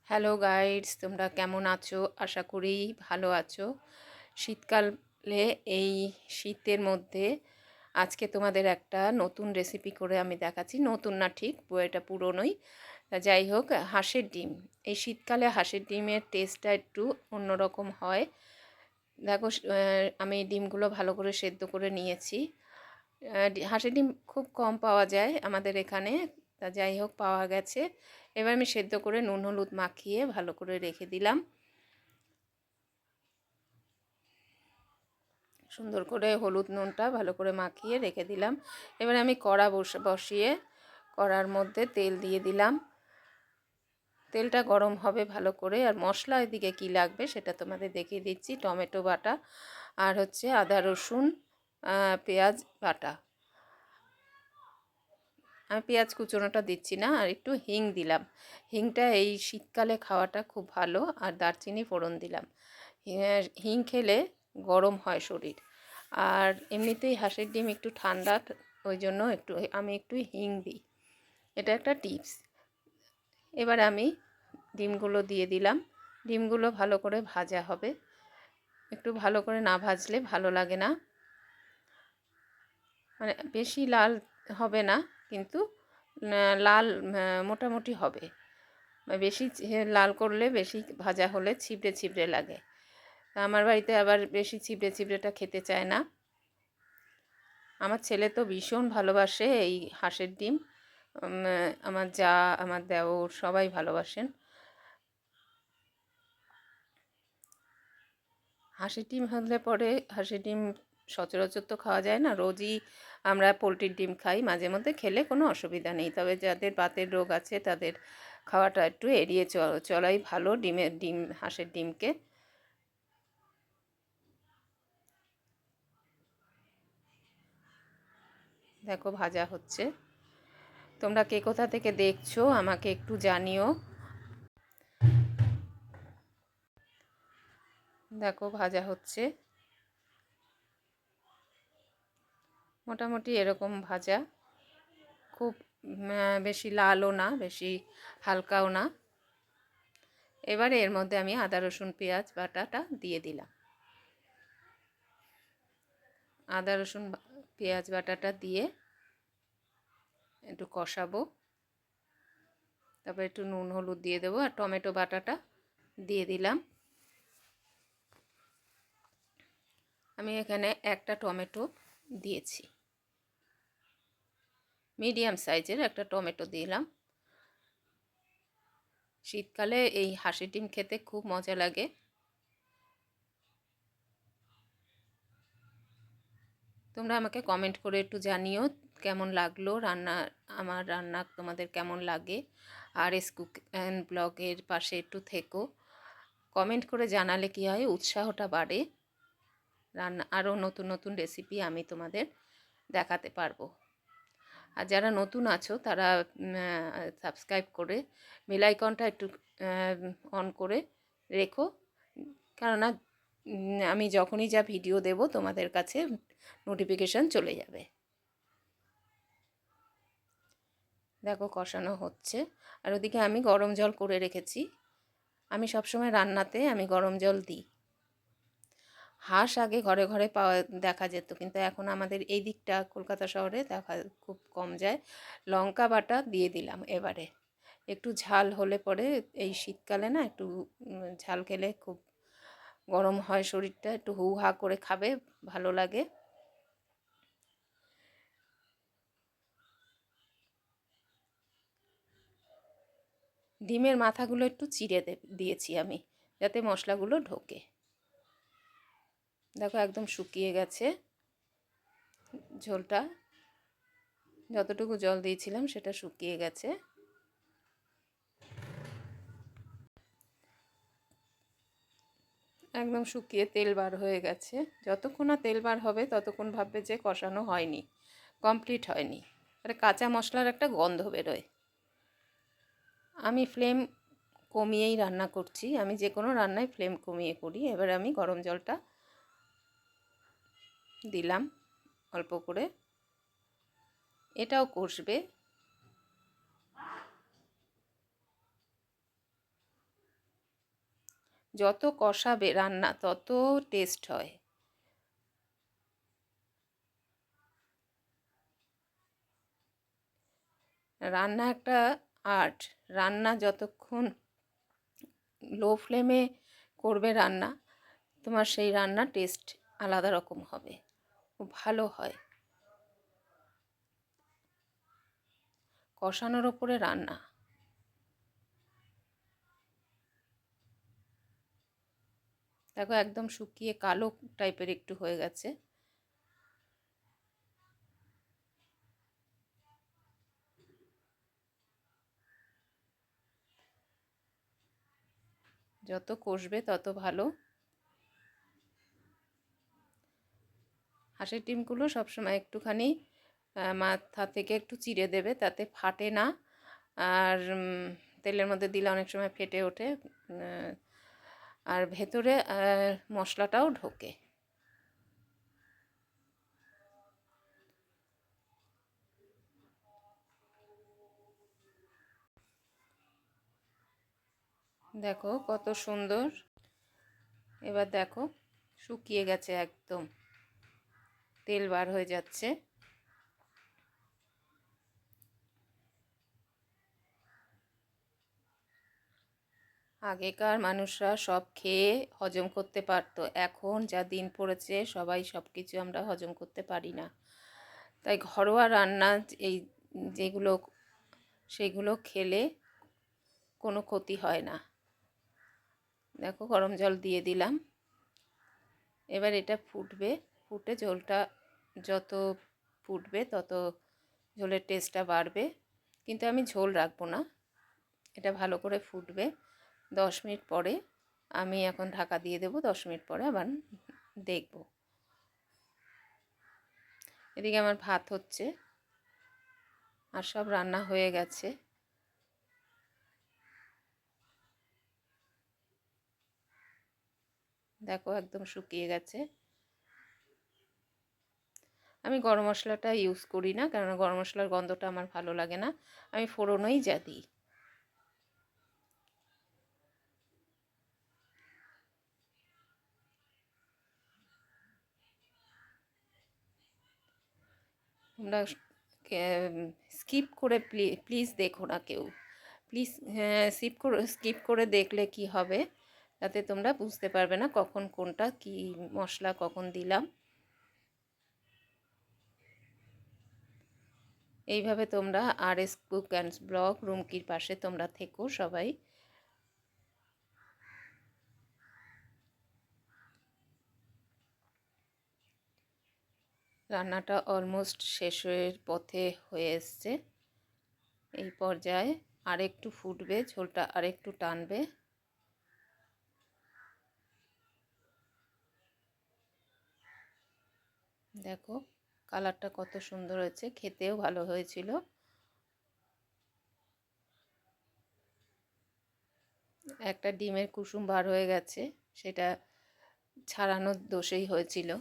Hello guides, তোমরা কেমন আছো? আশা করি ভালো আছো। শীতকালে এই শীতের মধ্যে আজকে তোমাদের একটা নতুন রেসিপি করে আমি দেখাচ্ছি। নতুন না, ঠিক এটা পুরনোই। তা যাই হোক, হাঁসের ডিম। এই শীতকালে হাঁসের ডিমের টেস্টটা একটু অন্যরকম হয়। দেখো, আমি ডিমগুলো ভালো করে সেদ্ধ করে নিয়েছি। হাঁসের ডিম খুব কম পাওয়া যায় আমাদের এখানে, তা যাই হোক পাওয়া গেছে। এবার আমি সেদ্ধ করে নুন হলুদ মাখিয়ে ভালো করে রেখে দিলাম। সুন্দর করে হলুদ নুনটা ভালো করে মাখিয়ে রেখে দিলাম। এবার আমি কড়া বসিয়ে কড়ার মধ্যে তেল দিয়ে দিলাম। তেলটা গরম হবে ভালো করে। আর মশলা এদিকে কী লাগবে সেটা তোমাদের দেখিয়ে দিচ্ছি। টমেটো বাটা, আর হচ্ছে আদা রসুন, পেঁয়াজ বাটা। আমি পেঁয়াজ কুচোনোটা দিচ্ছি না। আর একটু হিং দিলাম। হিংটা এই শীতকালে খাওয়াটা খুব ভালো। আর দারচিনি ফোড়ন দিলাম। হিং খেলে গরম হয় শরীর। আর এমনিতেই হাঁসের ডিম একটু ঠান্ডা, ওই জন্য আমি একটু হিং দিই। এটা একটা টিপস। এবার আমি ডিমগুলো দিয়ে দিলাম। ডিমগুলো ভালো করে ভাজা হবে। একটু ভালো করে না ভাজলে ভালো লাগে না। মানে বেশি লাল হবে না, কিন্তু লাল মোটামুটি হবে। বেশি লাল করলে, বেশি ভাজা হলে ছিবড়ে ছিবড়ে লাগে। আমার বাড়িতে আবার বেশি ছিবড়ে ছিবড়েটা খেতে চায় না। আমার ছেলে তো ভীষণ ভালোবাসে এই হাঁসের ডিম। আমার যা, আমার দেওর সবাই ভালোবাসেন। হাঁসের ডিম হলে পরে, হাঁসের ডিম সচরাচর তো খাওয়া যায় না, রোজই আমরা পোলট্রির ডিম খাই। মাঝে মধ্যে খেলে কোনো অসুবিধা নেই, তবে যাদের বাতের রোগ আছে তাদের খাওয়াটা একটু এড়িয়ে চলাই ভালো হাঁসের ডিমকে। দেখো ভাজা হচ্ছে। তোমরা কে কোথা থেকে দেখছো আমাকে একটু জানিও। দেখো ভাজা হচ্ছে, মোটামুটি এরকম ভাজা। খুব বেশি লালও না, বেশি হালকাও না। এবারে এর মধ্যে আমি আদা রসুন পেঁয়াজ বাটাটা দিয়ে দিলাম। আদা রসুন পেঁয়াজ বাটাটা দিয়ে একটু কষাবো। তারপর একটু নুন হলুদ দিয়ে দেবো, আর টমেটো বাটাটা দিয়ে দিলাম। আমি এখানে একটা টমেটো দিয়েছি, মিডিয়াম সাইজের একটা টমেটো দিলাম। শীতকালে এই হাঁসের ডিম খেতে খুব মজা লাগে। তোমরা আমাকে কমেন্ট করে একটু জানিও কেমন লাগলো রান্না, আমার রান্না তোমাদের কেমন লাগে। আর কুক অ্যান্ড ব্লগের পাশে একটু থেকো। কমেন্ট করে জানালে কি হয়, উৎসাহটা বাড়ে। রান্না আরও নতুন নতুন রেসিপি আমি তোমাদের দেখাতে পারবো। আর যারা নতুন আছো তারা সাবস্ক্রাইব করে বেল আইকনটা একটু অন করে রেখো, কেননা আমি যখনই যা ভিডিও দেব তোমাদের কাছে নোটিফিকেশান চলে যাবে। দেখো কষানো হচ্ছে। আর ওদিকে আমি গরম জল করে রেখেছি। আমি সবসময় রান্নাতে আমি গরম জল দিই। হাঁস আগে ঘরে ঘরে দেখা যেত, কিন্তু এখন আমাদের এই দিকটা কলকাতা শহরে দেখা খুব কম যায়। লঙ্কা বাটা দিয়ে দিলাম এবারে। একটু ঝাল হলে পরে, এই শীতকালে না একটু ঝাল খেলে খুব গরম হয় শরীরটা, একটু হু হা করে খাবে, ভালো লাগে। ডিমের মাথাগুলো একটু চিড়ে দিয়েছি আমি, যাতে মশলাগুলো ঢোকে। দেখো একদম শুকিয়ে গেছে ঝোলটা, যতটুকু জল দিয়েছিলাম সেটা শুকিয়ে গেছে। একদম শুকিয়ে তেল বার হয়ে গেছে। যতক্ষণ না তেল বার হবে ততক্ষণ ভাববে যে কষানো হয়নি, কমপ্লিট হয়নি। আর কাঁচা মশলার একটা গন্ধ বেরোয়। আমি ফ্লেম কমিয়েই রান্না করছি, আমি যে কোনো রান্নায় ফ্লেম কমিয়ে করি। এবার আমি গরম জলটা দিলাম অল্প করে, এটাও কষবে। যত কষাবে রান্না তত টেস্ট হয়। রান্না একটা আর্ট। রান্না যতক্ষণ লো ফ্লেমে করবে রান্না, তোমার সেই রান্নার টেস্ট আলাদা রকম হবে, খুব ভালো হয়। কষানোর ওপরে রান্না। দেখো একদম শুকিয়ে কালো টাইপের একটু হয়ে গেছে। যত কষবে তত ভালো। হাঁসের ডিমগুলো সবসময় একটুখানি মাথা থেকে একটু চিড়ে দেবে, তাতে ফাটে না। আর তেলের মধ্যে দিলে অনেক সময় ফেটে ওঠে, আর ভেতরে মশলাটাও ঢোকে। দেখো কত সুন্দর। এবার দেখো শুকিয়ে গেছে, একদম তেল বার হয়ে যাচ্ছে। আগেকার মানুষরা সব খেয়ে হজম করতে পারতো, এখন যা দিন পড়েছে সবাই সব কিছু আমরা হজম করতে পারি না। তাই ঘরোয়া রান্না এই যেগুলো, সেগুলো খেলে কোনো ক্ষতি হয় না। দেখো গরম জল দিয়ে দিলাম। এবার এটা ফুটবে, ফুটে ঝোলটা যত ফুটবে তত ঝোলের টেস্টটা বাড়বে। কিন্তু আমি ঝোল রাখবো না, এটা ভালো করে ফুটবে। 10 মিনিট পরে আমি এখন ঢাকা দিয়ে দেবো, 10 মিনিট পরে আবার দেখব। এদিকে আমার ভাত হচ্ছে আর সব রান্না হয়ে গেছে। দেখো একদম শুকিয়ে গেছে। আমি গরম মশলাটা ইউজ করি না, কারণ গরম মশলার গন্ধটা আমার ভালো লাগে না। আমি ফোড়নই যা দিই। তোমরা স্কিপ করে প্লিজ দেখো না কেউ, প্লিজ। স্কিপ করে দেখলে কি হবে, তাতে তোমরা বুঝতে পারবে না কখন কোনটা কি মশলা কখন দিলাম। এইভাবে তোমরা RS কুক অ্যান্ড ব্লগ রুমকির পাশে তোমরা থেকো সবাই। রান্নাটা অলমোস্ট শেষের পথে হয়ে এসছে। এই পর্যায়ে আরেকটু ফুটবে, ঝোলটা আরেকটু টানবে। দেখো কালারটা কত সুন্দর হয়েছে, খেতেও ভালো হয়েছিল। একটা ডিমের কুসুম বার হয়ে গেছে, সেটা ছাড়ানোর দোষেই হয়েছিল।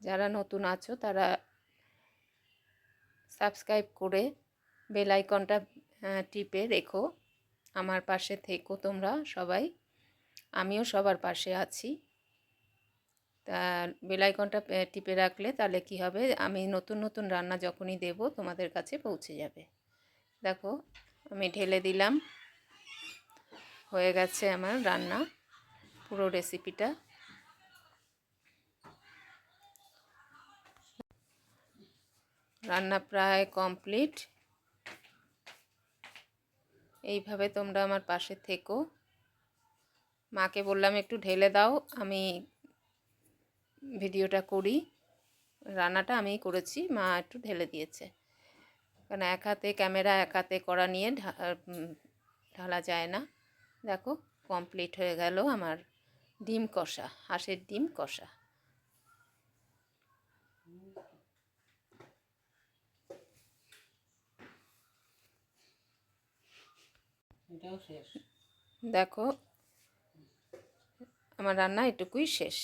যারা নতুন আছো তারা সাবস্ক্রাইব করে বেল আইকনটা টিপে রেখো, আমার পাশে থেকো তোমরা সবাই। আমিও সবার পাশে আছি। তা বেল আইকনটা টিপে রাখলে তাহলে কি হবে, আমি নতুন নতুন রান্না যখনই দেব তোমাদের কাছে পৌঁছে যাবে। দেখো আমি ঢেলে দিলাম, হয়ে গেছে আমার রান্না পুরো রেসিপিটা। রান্না প্রায় কমপ্লিট। এইভাবে তোমরা আমার পাশে থেকো। মাকে বললাম একটু ঢেলে দাও, আমি ভিডিওটা করি। রান্নাটা আমিই করেছি, মা একটু ঢেলে দিয়েছে, কারণ এক হাতে ক্যামেরা এক হাতে করা নিয়ে ঢালা যায় না। দেখো কমপ্লিট হয়ে গেল আমার ডিম কষা, হাঁসের ডিম কষা। এটাও শেষ। দেখো আমার রান্না এটুকুই শেষ।